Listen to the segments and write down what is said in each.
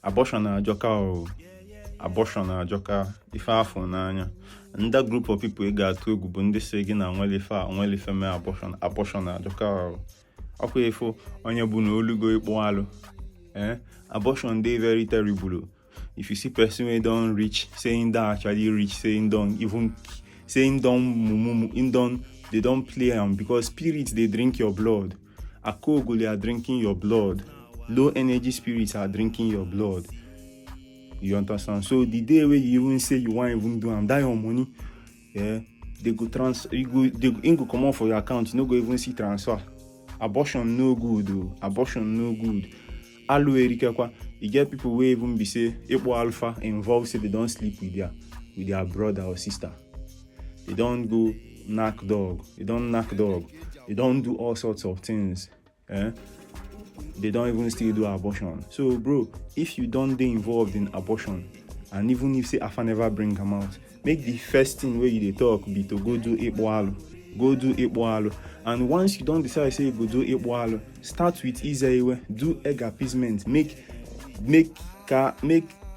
abortion ajoka o abortion ajoka ife afọ n'anya. And that group of people got to go bunde segi na nwele me abortion ajoka o. Okay, for onye bu na olugo Ikpu Alu. Abortion dey very terrible. If you see person wey don reach, saying that actually reach, saying don't they don't play am because spirits they drink your blood. Akogole are drinking your blood. Low energy spirits are drinking your blood. You understand? So the day where you even say you want even do am, that your money, they go come out for your account. You no go even see transfer. Abortion no good though. Abortion no good. Alu erikekwa. You get people where even be say Ikpu Alpha involved say they don't sleep with their brother or sister. They don't go knock dog. They don't do all sorts of things. They don't even still do abortion. So bro, if you don't get involved in abortion, and even if say Afa never bring them out, make the first thing where you talk be to go do Ikpu Alu. Go do Ikpu Alu. And once you don't decide say you go do Ikpu Alu, start with easy do egg appeasement. Make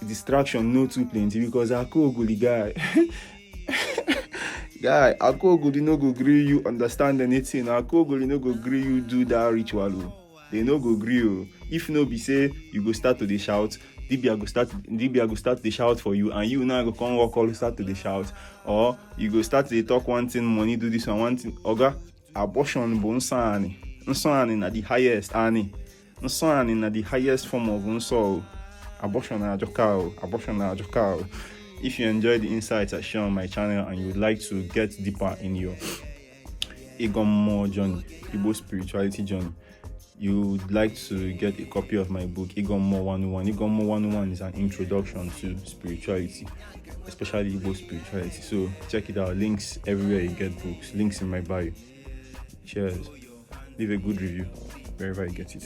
distraction no too plenty because Akoguli guy Akoguli no go gree you understand anything. Akoguli no go gree you do that ritual. They no go gree you. If no be say you go start to the shout, Dibia go start the shout for you, and you now go come walk all start to the shout, or you go start to talk one thing, money do this one thing. Oga, abortion bonsani na the highest ani. Nsani na the highest form of unso. Abortion ajoka. If you enjoy the insights I share on my channel and you would like to get deeper in your Igbo journey, Igbo spirituality journey, you would like to get a copy of my book, Igbo 101. Igbo 101 is an introduction to spirituality, especially Igbo spirituality. So check it out. Links everywhere you get books. Links in my bio. Cheers. Leave a good review wherever you get it.